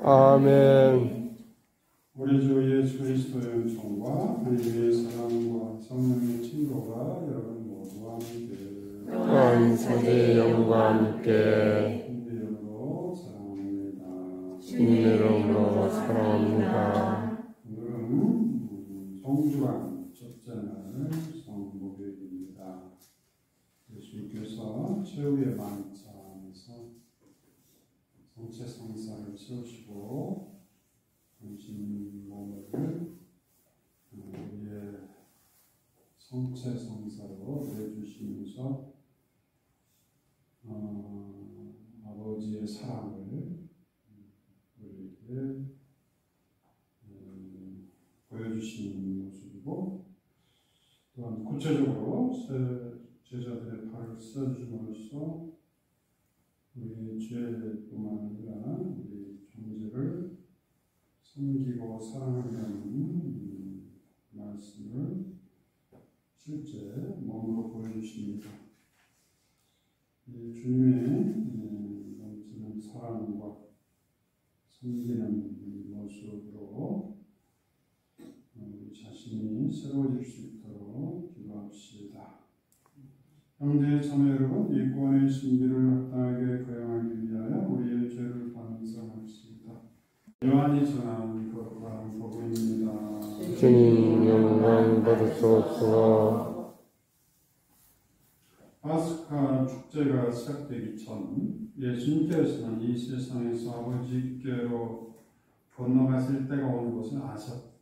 아멘. 우리 주 예수 그리스도의 은총과 하나님의 사랑과 성령의 친도가 여러분 모두와 함께 또한 사제의 영과 함께 주님의 이름으로 사랑합니다. 주님의 이름으로 사랑합니다. 오늘은 성주간 첫째 날 성목요일입니다. 예수님께서 최후의 만찬에서 성체 성사를 세우시고 당신 몸을 우리의 성체 성사로 내주시면서 아버지의 사랑을 우리에게 보여주시는 모습이고, 또한 구체적으로 제자들의 발을 써주심으로써 우리의 죄뿐만 아니라 우리 존재를 섬기고 사랑하는 말씀을 실제 몸으로 보여주십니다. 이 주님의 넘치는 사랑과 섬기는 모습으로 우리 자신이 새로워질 수 있도록 기도합시다. 형제 자매 여러분, 이 구원의 신비를 합당하게 거행하기 위하여 우리의 죄를 반성합시다. 요한이 전한 거룩한 복음입니다. 주님 영광 받으소서. 파스카 축제가 시작되기 전 예수님께서는 이 세상에서 아버지께로 건너가실 때가 오는 것을 아셨다.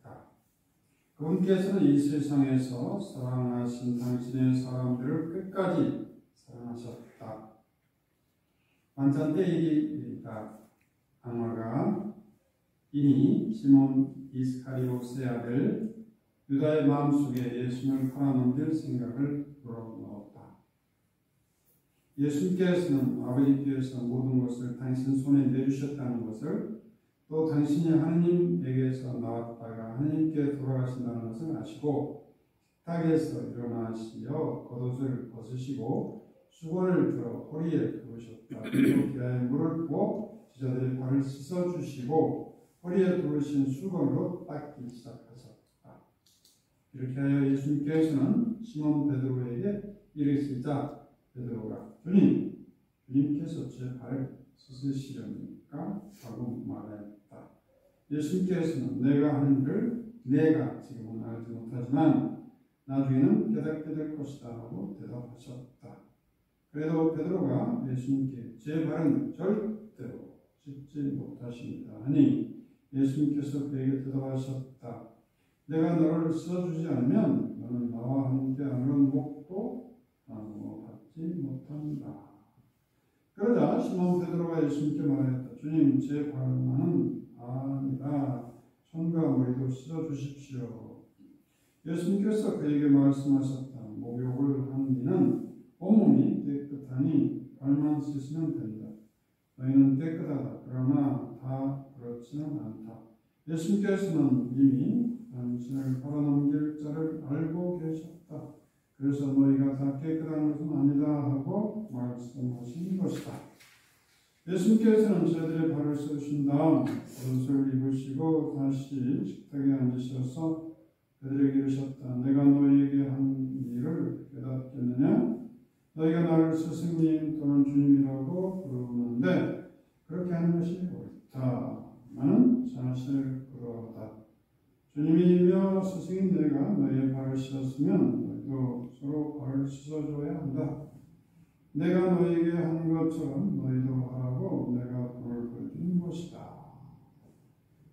그분께서는 이 세상에서 사랑하신 당신의 사람들을 끝까지 사랑하셨다. 만찬 때 일이다. 강화가 이니 시몬 이스카리오스의 아들 유다의 마음속에 예수님을 팔아넘길 생각을 불어넣었다. 예수님께서는 아버지께서 모든 것을 당신 손에 내주셨다는 것을, 또 당신이 하느님에게서 나왔다가 하느님께 돌아가신다는 것을 아시고 식탁에서 일어나시어 겉옷을 벗으시고 수건을 들어 허리에 두르셨다. 그리고 기라에 물을 부어 제자들의 발을 씻어주시고 허리에 두르신 수건으로 닦기 시작하셨다. 이렇게 하여 예수님께서는 시몬 베드로에게 이르시자 베드로가 주님께서 제 발을 씻으시렵니까? 라고 말했다. 예수님께서는 내가 하는 일을 내가 지금은 알지 못하지만 나중에는 깨닫게 될 것이다 라고 대답하셨다. 그래도 베드로가 예수님께 제 발은 절대로 씻지 못하십니다 하니 예수님께서 그에게 대답하셨다. 내가 너를 씻어주지 않으면 너는 나와 함께 아무런 목도 나누어 받지 못한다. 그러자 시몬 베드로가 예수님께 말했다. 주님, 제 발만은 아니라 손과 머리도 씻어주십시오. 예수님께서 그에게 말씀하셨다. 목욕을 한 이는 온몸이 깨끗하니 발만 씻으면 된다. 너희는 깨끗하다. 그러나 다 그렇지는 않다. 예수님께서는 이미 당신을 팔아넘길 자를 알고 계셨다. 그래서 너희가 다 깨끗한 것은 아니다 하고 말씀하신 것이다. 예수님께서는 제자들의 발을 씻으신 다음 옷을 입으시고 다시 식탁에 앉으셔서 그들에게 이르셨다. 내가 너희에게 한 일을 깨닫겠느냐? 너희가 나를 스승님 또는 주님이라고 부르는데 그렇게 하는 것이 옳다. 나는 사실 그러하다. 주님이며 스승인 내가 너희의 발을 씻었으면 너희도 서로 발을 씻어줘야 한다. 내가 너희에게 한 것처럼 너희도 하라고 내가 불을 보여준 것이다.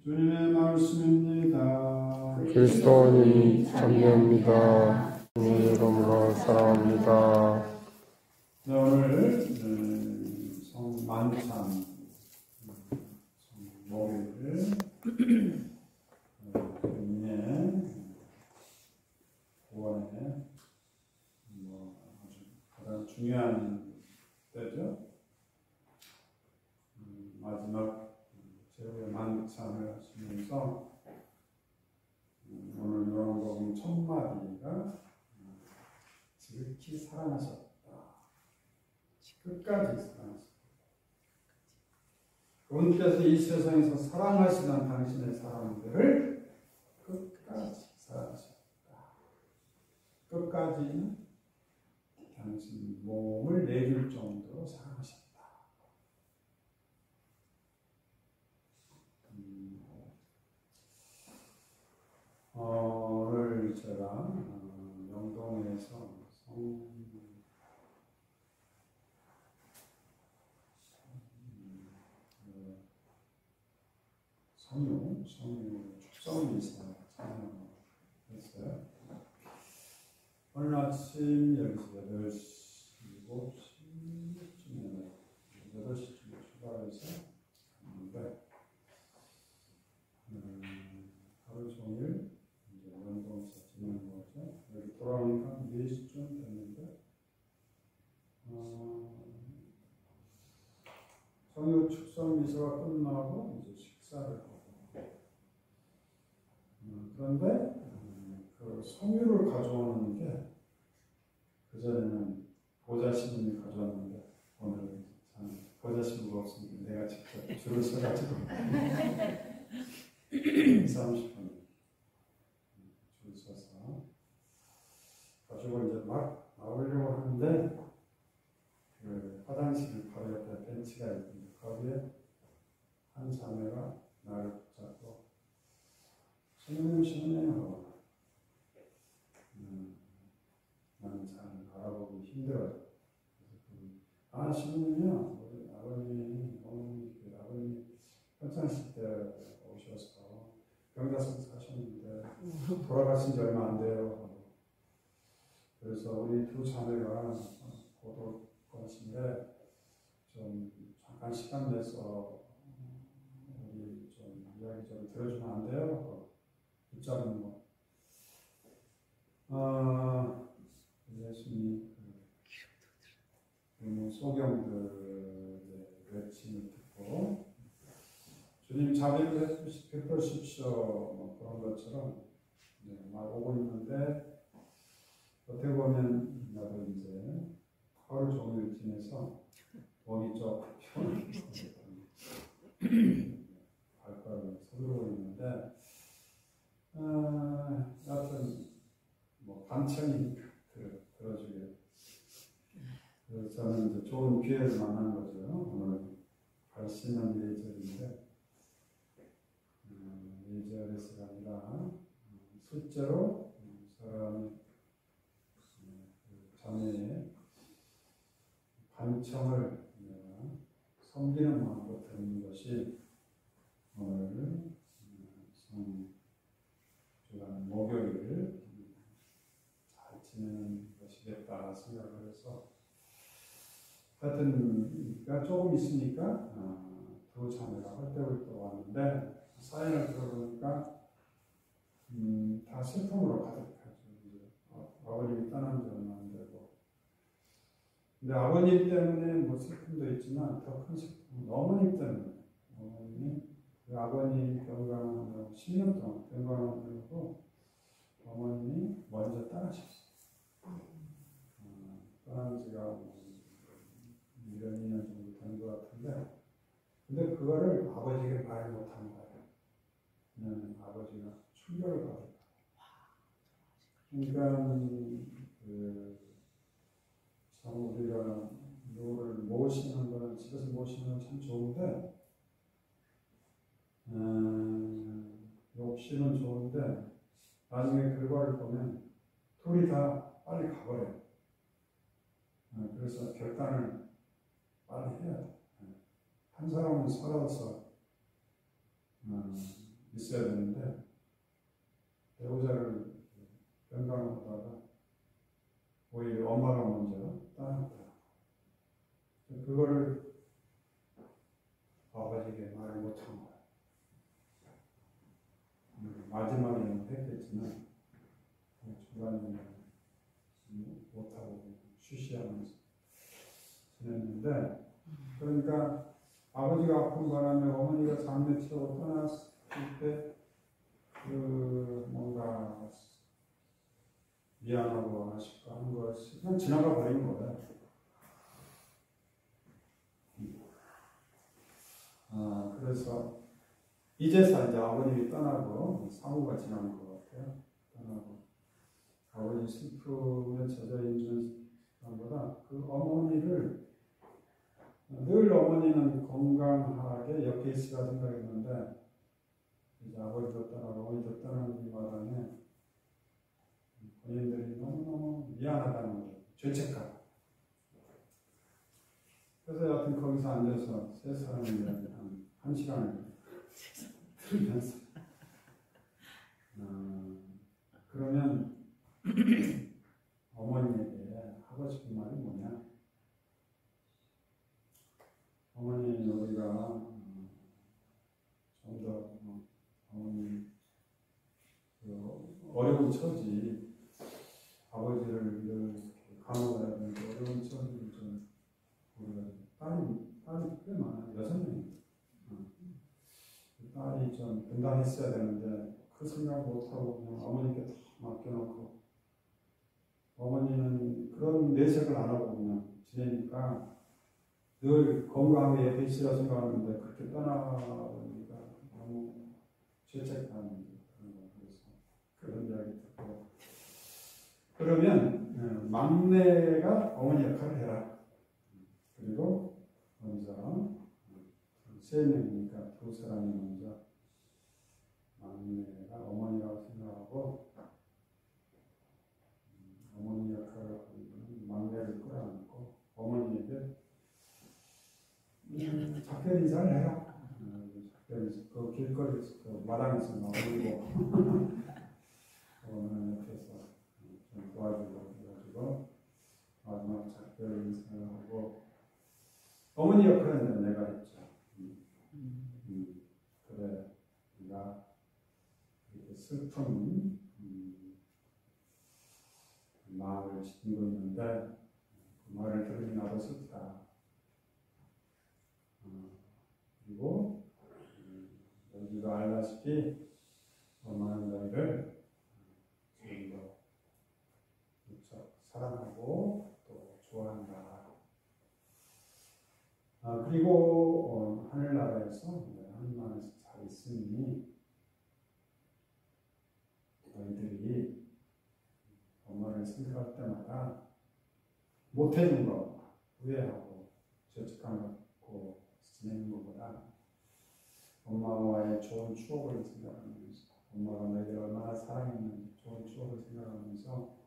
주님의 말씀입니다. 그리스도님 참여합니다. 주님의 이름으로 사랑합니다. 네, 오늘 성만찬 성목요일 주님의 구원의 아주 가장 중요한 때죠. 마지막 제후의 만찬을 하시면서 오늘 요한복음 첫 마디가 지극히 사랑하셨다. 끝까지 사랑하셨다. 그분께서 이 세상에서 사랑하시는 당신의 사람들을 끝까지 사랑하셨다. 끝까지는 당신 몸을 내줄 정도로 사랑하셨다. 오늘 제가 영동에서 성유 축성미사 찬양했어요. 오늘 아침 여기서 8시, 7시쯤에 8시쯤에 출발해서 갔는데 하루 종일 이제 영동에서 지내는 거죠. 여기 돌아오니까 4시쯤 됐는데 성유 축성미사가 끝나고 이제 식사를 하고 그런데 그 성유를 가져오는 게 그전에는 보좌신님이 가져왔는데 오늘 참 보좌신부가 없으니까 내가 직접 줄을 서가지고 30분 줄 서서 가지고 이제 막 나오려고 하는데 그 화장실 바로 옆에 벤치가 있는데 거기에 한 자매가 나를 붙잡고 신우님 하고 나는 잘 알아보기 힘들어요. 그래서 신우님이요, 우리 아버님이 평창시 때 오셔서 병자성 사셨는데 돌아가신 지 얼마 안 돼요. 그래서 우리 두 자매가 곧 올 것인데 좀 잠깐 시간 내서 우리 좀 이야기 좀 들어주면 안 돼요? 붙잡는 거. 예수님 소경들의 외침을 듣고 주님 자비를 베푸십시오 뭐 그런 것처럼 막 오고 있는데 어떻게 보면 나도 이제 하루 종일 지내서 몸이 좀 피곤해서 발가락을 서두르고 있는데 하여튼 뭐 반찬이니까 들어주게. 그래서 저는 이제 좋은 기회를 만난 거죠. 오늘 발신한 예절인데 예절에서가 아니라 실제로 사람이 자매의 반청을 섬기는 마음으로 드리는 것이 오늘 주간 목요일 잘 지내는 것이겠다 생각을 해서 하여튼 조금 있으니까 두 자매가 헐떡헐떡 왔는데 사연을 들어보니까 다 슬픔으로 가득하죠. 아버님이 떠난 지 얼마 안 되고 근데 아버님 때문에 뭐 슬픔도 있지만 더 큰 슬픔은 어머님 때문에 어머님이 아버님 건강하느라고 10년 동안 건강하느라고 어머님이 먼저 떠나셨어요. 떠난 지가 1년, 2년 정도 된 것 같은데 근데 그거를 아버지에게 말 못한 거예요. 그냥 아버지가 충격을 받을까. 그러니까 참 우리가 누구를 모시는 건 집에서 모시는 건 참 좋은데 욕심은 좋은데 나중에 결과를 보면 둘이 다 빨리 가버려요. 그래서 결단을 빨리 해야 돼. 한 사람은 살아서 있어야 되는데 배우자를 건강하다가 오히려 엄마가 먼저 떠났다. 그거를 아버지에게 말 못한 거야. 마지막에는 했겠지만 중간에는 못하고 쉬쉬하면서 지냈는데 그러니까 아버지가 아픈 바람에 어머니가 장례 치르고 떠났을 때 그 뭔가 미안하고 아쉽고 하는 것이 그냥 지나가 버린 거예요. 그래서 이제서 이제 아버님이 떠나고 사후가 지난 것 같아요. 떠나고 아버지 슬픔에 젖어 있는 사람보다 그 어머니를 늘 어머니는 건강하게 옆에 있으라 생각했는데 이제 아버지도 떠나고 어머니도 떠나는 이 마당에 본인들이 너무너무 미안하다는 거예요. 죄책감. 그래서 여하튼 거기서 앉아서 세 사람이 한 시간을 들으면서 그러면 어머니에게 하고 싶은 말이 뭐냐? 어머니 우리가 좀 더 어머니 어려운 처지 아버지를 늘 간호해야 되는 어려운 처지를 좀 우리가 딸이 꽤 많아요. 6명이 딸이 좀 분담했어야 되는데 그 생각 못하고 그냥 어머니께 다 맡겨놓고 어머니는 그런 내색을 안 하고 그냥 지내니까 늘 건강하게 옆에 있으라 생각하는데 그렇게 떠나보니까 너무 죄책감이 그런 거 그래서 그런 이야기 듣고 그러면 막내가 어머니 역할을 해라. 그리고 먼저 3명이니까 2사람이 먼저 막내가 어머니라고 생각하고 어머니 역할을 하고 있는 막내를 끌어안고 어머니에게 작별 인사를 해라. 작별 인사 그 길거리에서 그 마당에서 나오고 어머니 옆에서 좀 도와주고 해가지고 마지막 작별 인사를 하고 어머니 역할은 내가 했죠. 그래, 네가 이렇게 슬픈 마음을 지니고 있는데 그 말을 들으니 나도 슬프다. 그리고 너희가 알다시피 엄마는 너희를 좀 더 무척 사랑하고 또 좋아한다. 그리고 하늘나라에서 하늘나라에서 잘 있으니 너희들이 엄마를 생각할 때마다 못해준 거 후회하고 죄책감 갖고 지내는 것보다 엄마와의 좋은 추억을 생각하면서 엄마가 너희를 얼마나 사랑했는지 좋은 추억을 생각하면서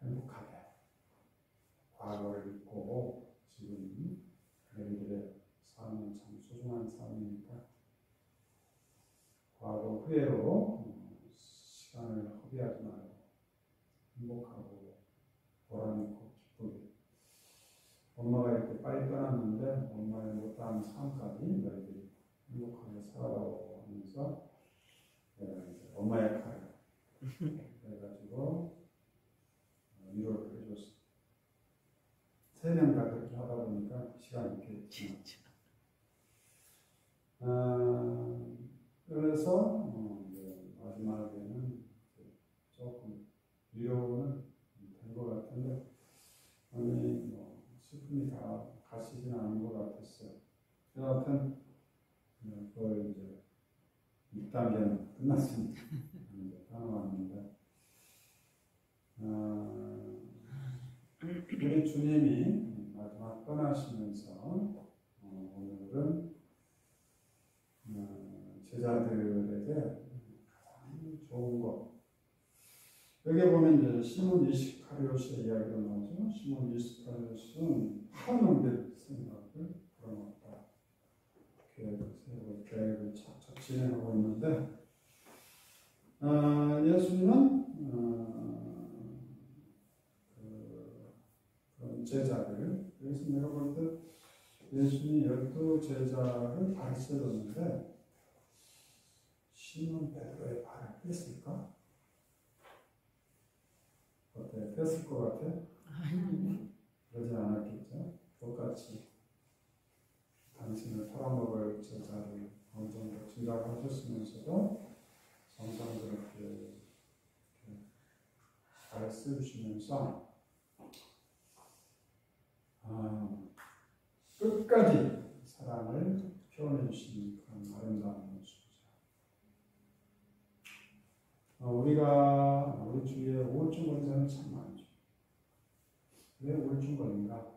행복하게 과거를 잊고 지금 너희들의 삶은 참 소중한 삶이니까 과거 후회로 시간을 허비하지 말고 행복하고 보람있고 기쁘게 엄마가 이렇게 빨리 떠났는데 엄마의 못다한 삶까지 너희들이 행복하게 살아가고 하면서 내가 이제 엄마 역할을 해가지고 위로를 해줬어. 3명 다 그렇게 하다 보니까 시간이 꽤 지났죠. 그래서 마지막에는 조금 위로는 된 것 같은데 아니 슬픔이 다 가시지는 않은 것 같았어요. 여하튼 그걸 이제 6단계는 끝났습니다. 이제 떠나왔는데 우리 주님이 마지막 떠나시면서 오늘은 제자들에게 가장 좋은 것 여기 보면 이제 시몬 이스카리ot의 이야기가 나오죠. 시몬 이스카리ot은 하나님의 생각을 풀어놓았다. 계획을 착착 진행하고 있는데 예수님은 그런 제자들 여기서 내가 볼 때 예수님이 12제자를 가르쳐줬는데 시몬 베드로의 발을 뺐을까? 어때? 뺐을 것 같아? 그러지 않았겠죠? 똑같이 당신을 팔아먹을 제자를 어느 정도 짐작하셨으면서도 정성스럽게 잘 쓰시면서 끝까지 사랑을 표현해 주시는 그런 아름다운 모습이죠. 우리가 우리 주위에 우울증 걸린 사람이 참 많죠. 왜 우울증 걸린가?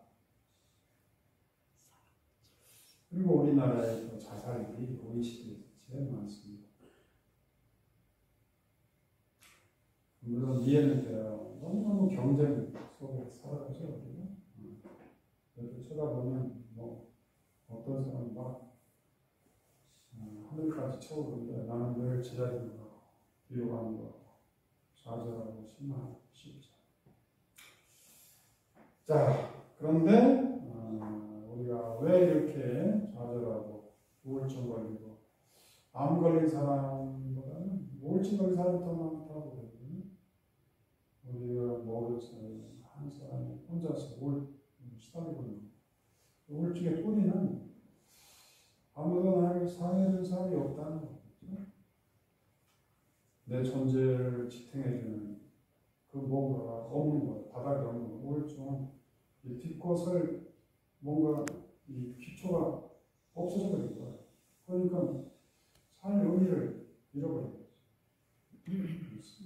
그리고 우리나라의 자살이 OECD에서 제일 많습니다. 물론 이해는 돼요. 너무너무 경쟁 속에 살아가죠, 우리가. 이렇게 쳐다보면 뭐 어떤 사람은 막 하늘까지 쳐오르는데 나는 늘 제자리로 가고 뒤로 가는 거 같고 좌절하고 실망하고 싶죠. 자, 그런데 우리가 왜 이렇게 좌절하고 우울증 걸리고 암 걸린 사람보다는 우울증 걸린 사람이 더 많다고 그러거든요. 우리가 모든 사람이 한 사람이 혼자서 시달리고 있는 거예요. 우울증의 뿌리는 아무도 나를 사랑해주는 사람이 없다는 거죠. 내 존재를 지탱해주는 그 뭔가가 없는 거예요. 바닥에 없는 거예요. 우울증은 이 뒷것을 뭔가 이 기초가 없어져 버린 거예요. 그러니까 살 의미를 잃어버린 거죠.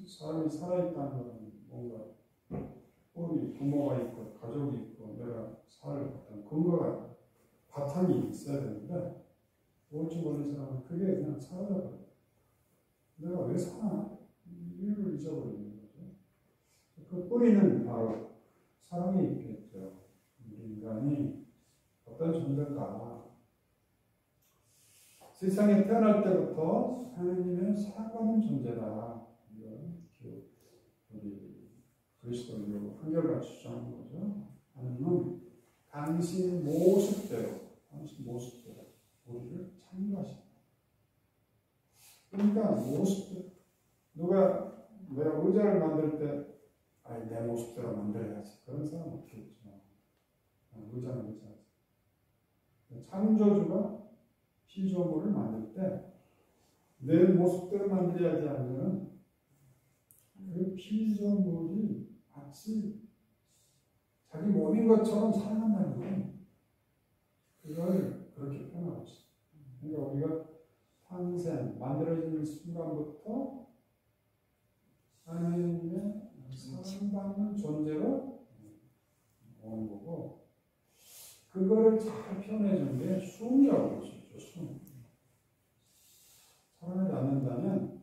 사람이 살아있다는 것은 뭔가 우리 부모가 있고 가족이 있고 내가 살 어떤 근거가 바탕이 있어야 되는데 우울증 걸린 사람은 그게 그냥 사라져버려요. 내가 왜 사나? 이유를 잊어버리는 거죠. 그 뿌리는 바로 사랑에 있겠죠. 우리 인간이 어떤 존재인가? 세상에 태어날 때부터 하나님의 사랑받는 존재다. 이건 우리 그리스도인으로 한결같이 주장하는 거죠. 하나님은 당신 모습대로 우리를 창조하신다. 그러니까 모습대로 내가 의자를 만들 때 내 모습대로 만들어야지. 그런 사람 없겠죠. 의자는 의자지. 창조주가 피조물을 만들 때 내 모습대로 만들어야지 하면 그 피조물이 마치 자기 몸인 것처럼 사랑한다는 거예요. 그걸 그렇게 표현하고 있어요. 그러니까 우리가 탄생, 만들어지는 순간부터 하나님의 사랑받는 존재로 오는 거고, 그거를 잘 표현해 준 게 숨이라고 볼 수 있죠. 숨. 사랑하지 않는다면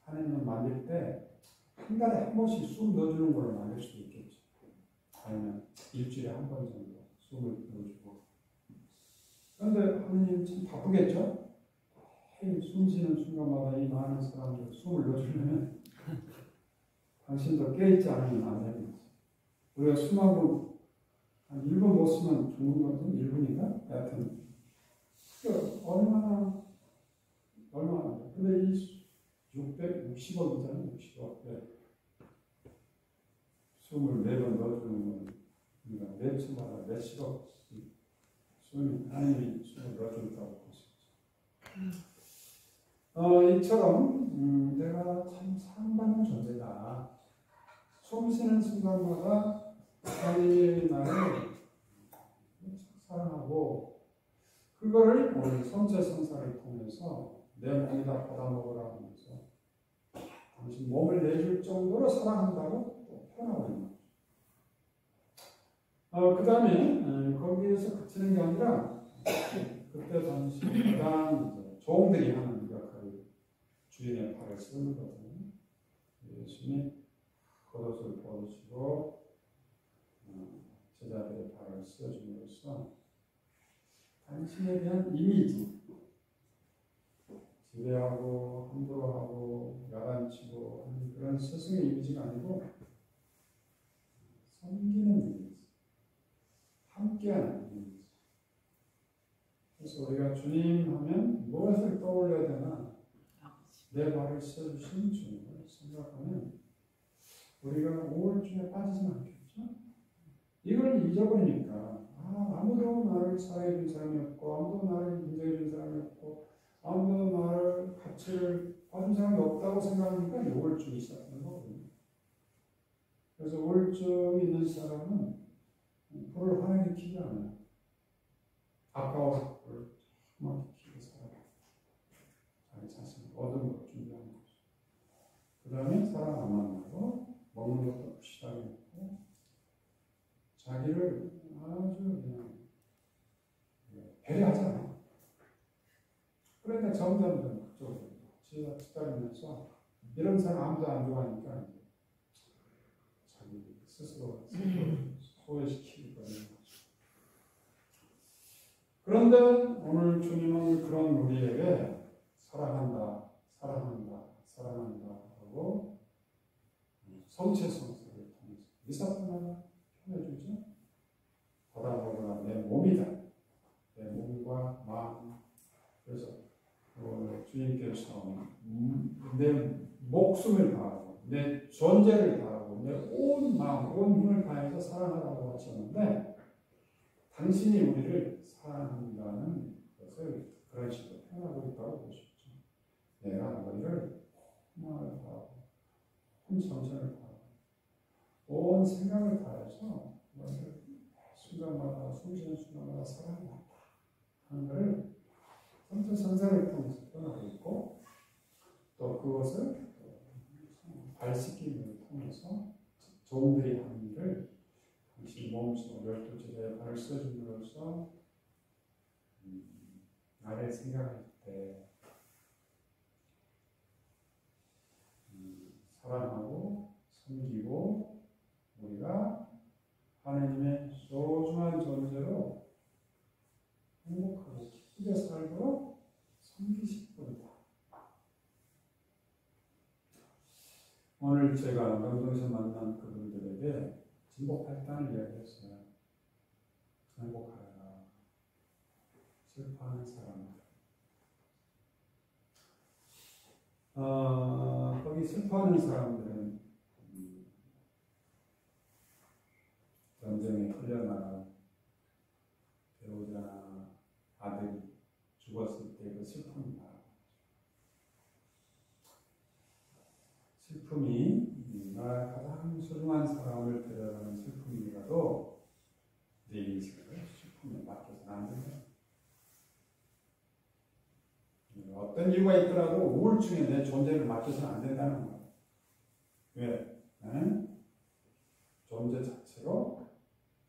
하나님은 만들 때 한 달에 한 번씩 숨 넣어주는 걸로 만들 수도 있겠죠. 아니면 일주일에 한 번 정도 숨을 넣어주고. 그런데 하나님 참 바쁘겠죠? 숨 쉬는 순간마다 이 많은 사람들 숨을 넣어주려면 당신도 깨있지 않으면 안 되는 거죠. 우리가 숨 한 번, 한 1분 못 쓰면 죽는 거죠? 1분인가? 하여튼. 얼마나. 근데 이 660억이잖아요, 60억. 네. 숨을 매번 넣어주는 건, 그러니까 매 초마다 몇십억 하나님이 숨을 넣어준다고 볼 수 있죠. 이처럼, 내가 참 사랑받는 존재다. 숨 쉬는 순간마다 하나님이 나를 사랑하고, 그거를 오늘 성체성사를 통해서 내 몸이다 받아먹으라 하면서 당신 몸을 내줄 정도로 사랑한다고 또 표현하고 있는 거죠. 그 다음에 거기에서 그치는 게 아니라 그때 당시 가장 종들이 하는 역할을 주인의 발을 쓰는 거거든요. 예수님이 겉옷을 벗으시고 제자들의 발을 쓰여줌으로써 당신에 대한 이미지, 지배하고 함부로 하고 야단치고 하는 그런 스승의 이미지가 아니고 섬기는 이미지, 함께하는 이미지. 그래서 우리가 주님 하면 무엇을 떠올려야 되나? 내 발을 써주신 주님을 생각하면 우리가 우울증에 빠지진 않겠죠? 이걸 잊어버리니까 아무도 나를 사랑해준 사람이 없고 아무도 나를 인정해준 사람이 없고 아무도 나를 가치를 봐준 사람이 없다고 생각하니까 우울증이 시작하는 거거든요. 그래서 우울증이 있는 사람은 불을 화내키지 않아요. 아까워서 그걸 정말 깊게 살아가. 자기 자신을 얻은 걸 준비하는 거죠. 그 다음에 사람 안 만나고 먹는 것도 부실하게 먹고 자기를 아주 그냥 배려하잖아. 그러니까 점점 그쪽으로 치달으면서 이런 사람 아무도 안 좋아하니까 자기 스스로 소외시키고 그러는 거죠. 그런데 오늘 주님은 그런 우리에게 사랑한다, 사랑한다, 사랑한다 하고 성체성사를 통해서 미사뿐만 표현해주죠. 바라보거나 내 몸이다. 내 몸과 마음. 그래서 주님께서 내 목숨을 다하고 내 존재를 다하고 내 온 마음, 온 힘을 다해서 사랑하라고 하셨는데 당신이 우리를 사랑한다는 것을 그런 식으로 표현하고 있다고 보십시오. 내가 너희를 마음을 다하고 온 정신을 다하고 온 생각을 다해서 너희를 순간마다 숨쉬는 순간마다 사랑한다 하는 것을 성체 성사를 통해서 표현하고 있고 또 그것을 발씻김을 통해서 종들이 하는 일을 당신 몸소 12제자의 발을 써줌으로써 나를 생각할 때 사랑하고 섬기고 우리가 하나님의 소중한 존재로 행복하고 기쁘게 살도록 섬기실 분이다. 오늘 제가 명동에서 만난 그분들에게 진복 8단을 이야기했어요. 행복하라. 슬퍼하는 사람들. 거기 슬퍼하는 사람들은 전쟁에 끌려나간 배우자나 아들이 죽었을 때 그 슬픔이다. 슬픔이 나의 가장 소중한 사람을 데려가는 슬픔이라도 내 인생을 슬픔에 맡겨서는 안 된다. 어떤 이유가 있더라도 우울증에 내 존재를 맡겨서는 안 된다는 거예요. 왜? 존재 자체로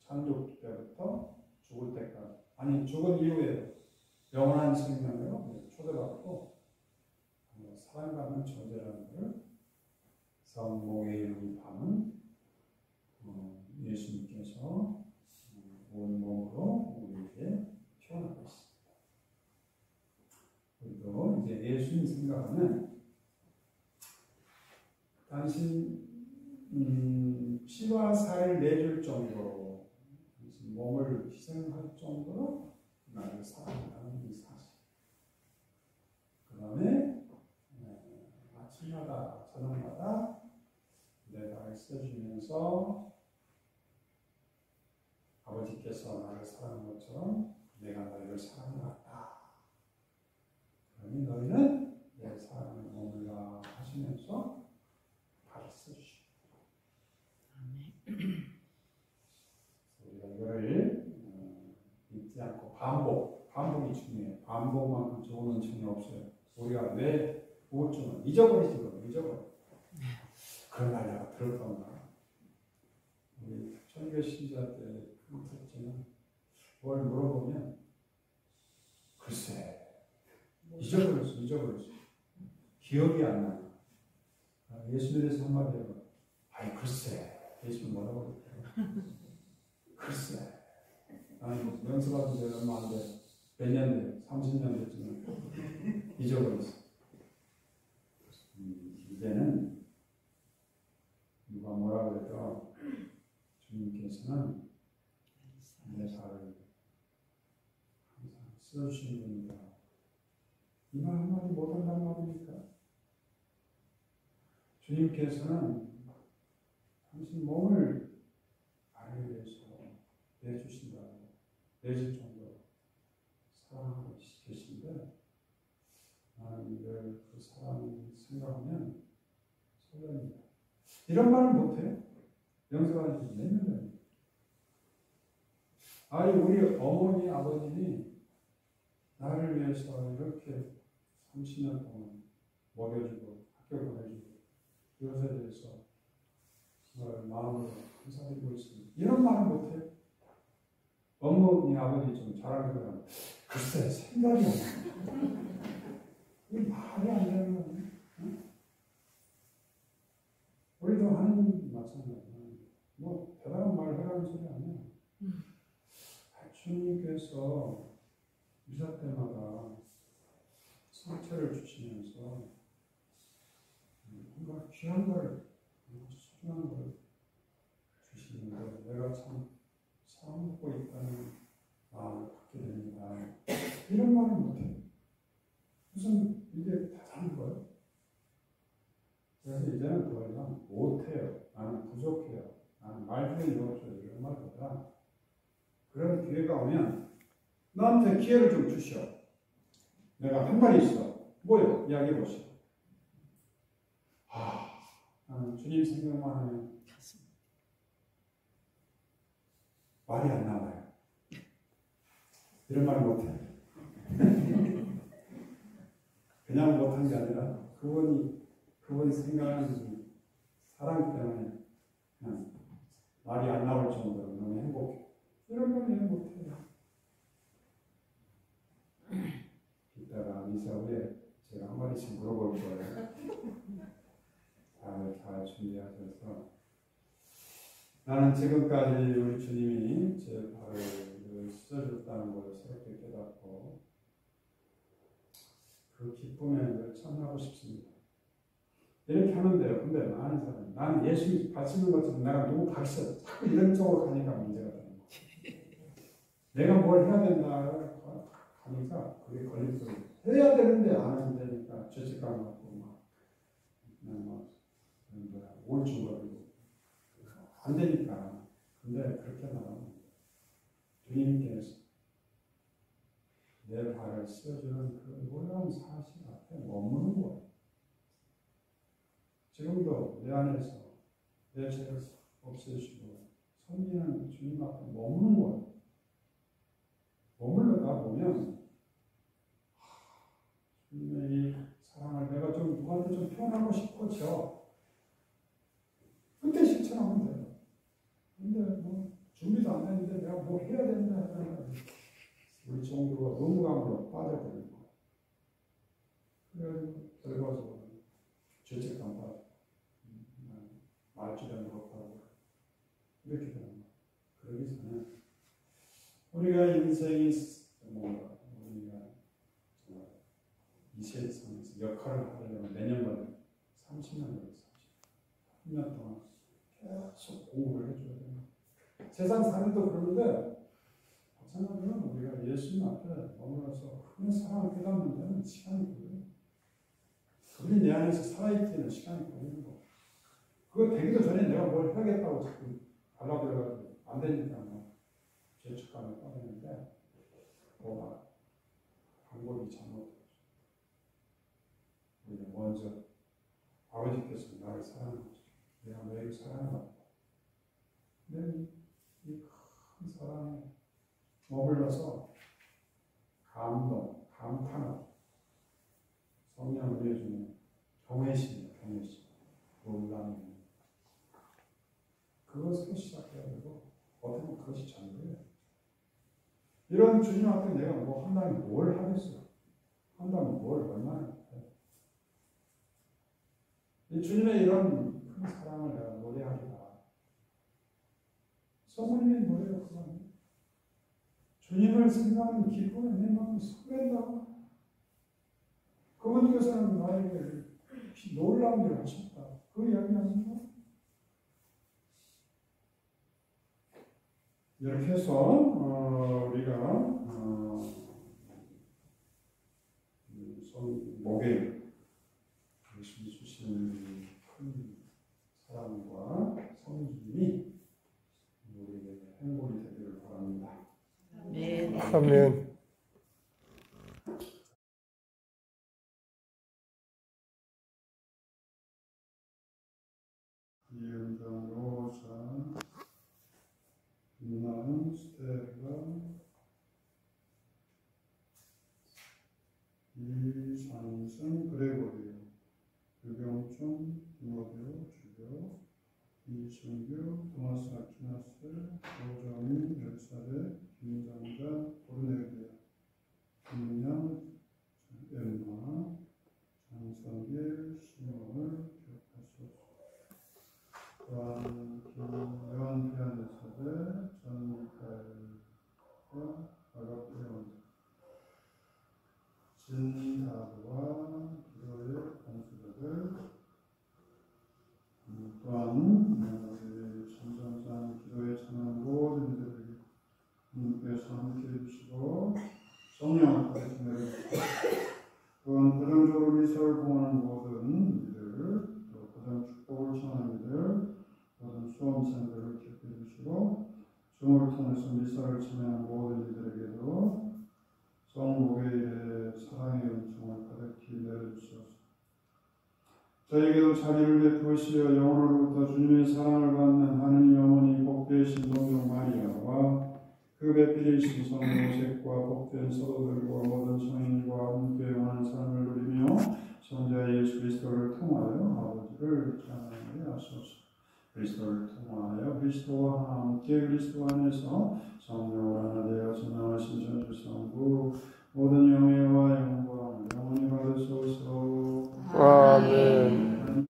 창조 때부터 죽을 때까지 아니 죽은 이후에 영원한 생명으로 초대받고 사랑받는 존재라는 것을 성모에 이르는 밤은 예수님께서 온 몸으로 우리에게 표현하고 있습니다. 우리도 이제 예수님 생각하면 당신 피와 살을 내줄 정도로 당신 몸을 희생할 정도로 나를 사랑한다는 이 사실. 그 다음에 아침마다 저녁마다 내 발을 써주면서 아버지께서 나를 사랑한 것처럼 내가 너희를 사랑하였다. 그러니 너희는 내 사랑을 머물라 하시면서 발을 써주십니다. 우리가 이거를 잊지 않고 반복이 중요해요. 반복만큼 좋은 은총이 없어요. 우리가 왜 우울증을 잊어버리지 잊어버려. 그런 말 내가 들었던가. 우리 천교 신자 때 큰 특징은 뭘 물어보면 글쎄 잊어버렸어. 기억이 안 나. 예수님에서 한마디 해봐. 아이 글쎄. 예수님 뭐라고 그랬더라. 글쎄. 아니 연습하던 지 얼마 안 돼. 몇 년 돼? 30년 됐지만 잊어버렸어. 이제는 누가 뭐라고 해도 주님께서는 내 발을 항상 써주시는 분이다. 이 말 한마디 못한단 말입니까? 주님께서는 당신 몸을 나를 위해서 내주신다고 내줄 정도로 사랑하고 계신데 나는 늘 그 사랑을 생각하면 설렙니다. 이런 말을 못해요. 영접한 지 몇 년 전입니다. 아니 우리 어머니 아버님이 나를 위해서 이렇게 30년 동안 먹여주고 학교 보내주고 이것에 대해서 정말 마음으로 감사드리고 있습니다. 이런 말을 못해요. 어머니 아버지 좀 자랑하면 글쎄 생각이 안 나. 이 말이 안 되는 거예요. 응? 우리도 하는 마찬가지예요. 뭐 대단한 말을 하라는 소리 아니에요. 주님께서 미사 때마다 상처를 주시면서 뭔가 귀한 걸, 소중한 걸 주시는데 내가 참 사랑받고 있다는 마음을 갖게 됩니다. 이런 말을 못해요. 무슨 이게 대단한 거예요? 그래서 이제는 더 이상 못해요. 나는 부족해요. 나는 말씀이 없어요. 이런 말보다 그런 기회가 오면 나한테 기회를 좀 주시오. 내가 한 말이 있어. 뭐요? 이야기해 보시오. 나는 주님 생각만 하면 말이 안 나와요. 이런 말 못해. 그냥 못한 게 아니라 그분이 생각하는 사랑 때문에 그냥 말이 안 나올 정도로 너무 행복해. 이런 걸 이해 못해요. 이따가 미사 후에 제가 한 마디씩 물어볼 거예요. 잘 준비하셔서 나는 지금까지 우리 주님이 제 발을 씻어줬다는 것을 새롭게 깨닫고 그 기쁨에 늘 참여하고 싶습니다. 이렇게 하면 돼요. 근데 많은 사람이 나는 예수 발 씻는 것처럼 내가 너무 발 씻어 자꾸 이런 쪽으로 가니까 문제가 되는 거예요. 내가 뭘 해야 된다 하니까 그게 걸림돌이 해야 되는데 안 하면 되니까 죄책감 갖고 우울증거리고 안 되니까. 근데 그렇게 나가면 주님께서 내 발을 씌워주는 그 놀라운 사실 앞에 머무는 거예요. 지금도 내 안에서 내 죄를 없애주시고 섬기는 주님 앞에 머무는 거예요. 머물러다 보면 주님의 이 사랑을 내가 좀 누구한테 좀 표현하고 싶어져. 그때 실천하면 돼요. 근데 뭐 준비도 안 했는데 내가 뭐 해야 된다 하다가 우리 종교가 의무감으로 빠져버리는 거예요. 그래서 결과적으로 죄책감 받고 말주변 못하고 이렇게 되는 거예요. 그러기 전에 우리가 인생이 뭔가 우리가 이 세상에서 역할을 하려면 내년 걸려 30년 걸려 30년 동안 계속 공부를 해줘야 돼요. 세상 사람도 그러는데 마찬가지로 우리가 예수님 앞에 머물러서 큰 사랑을 깨닫는 데는 시간이 걸려요. 그분이 내 안에서 살아있기는 시간이 걸리는 거. 그거 되기도 전에 내가 뭘 해야겠다고 자꾸 발라들어가지고 안 되니까 뭐 죄책감에 빠지는데 뭐가 방법이 잘못되죠. 우리가 먼저 아버지께서 나를 사랑하죠. 내가 너희를 사랑하다. 내 이 큰 사랑에 머물러서 감동, 감탄하고 성령 은혜 중에 경외심이에요. 경외심. 놀라움이 그것을 시작해야 되고 어떻게 보면 그것이 전부예요. 이런 주님 앞에 내가 뭐 한다면 뭘 하겠어요? 한다면 뭘 얼마나 해요? 이 주님의 이런 큰 사랑을 내가 노래하리라. 성모님의 노래가 그거 아니에요? 주님을 생각하는 기쁨에 내 마음이 설렌다. 그분께서는 나에게 놀라운 일을 하셨다. 그 이야기 아닙니까? 이렇게 해서 우리가 목요일 예수님이 주신 큰 사랑과 성김이 우리에게 행복이 되기를 바랍니다. 아멘. 이은정로사 나는 스테라 준 그레고리오, 유병준, 디모데오, 주교, 이순규, 토마스 아퀴나스, 조정인, 엘사벳, 김장자, 고르넬리아, 김양, 엠마, 장성길, 시몬을 기억하소서. 또한 김요한 피아니스트, 전미카엘과 아가페온, 진다드와 기도의 공수자들, 또한 우리 선전산 기도에 참여한 모든 이들에게 주님께서 함께 해주시고 성령을 가르쳐 내려주시고 또한 가정적으로 미사를 봉하는 모든 이들, 또 가정 축복을 청하는 이들, 모든 수험생들을 기억해 주시고 주님을 통해서 미사를 참여하는 모든 이들에게도 성목의 사랑의 은총을 가득히 내려주소서. 저에게도 자리를 베푸시어 영원으로부터 주님의 사랑을 받는 하느님 어머니 복되신 동정 마리아와 그 배필이신 성 요셉과 복된 서도들과 모든 성인과 함께 영원한 삶을 누리며 성자 예수 그리스도를 통하여 아버지를 찬양하게 하소서. 그리스도를 통하여 그리스도와 함께 그리스도 안에서 성령을 하나 되어 전능하신 전주성부 모든 영예와 영광을 영원히 받으소서. 아멘.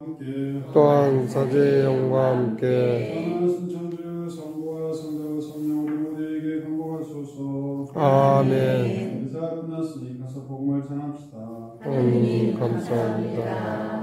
함께 또한 사제의 영과 함께 전능하신 천주 성부와 성자와 성령 우리 모두에게 강복하소서. 아멘. 인사 끝났으니 가서 복음을 전합시다. 하나님 감사합니다.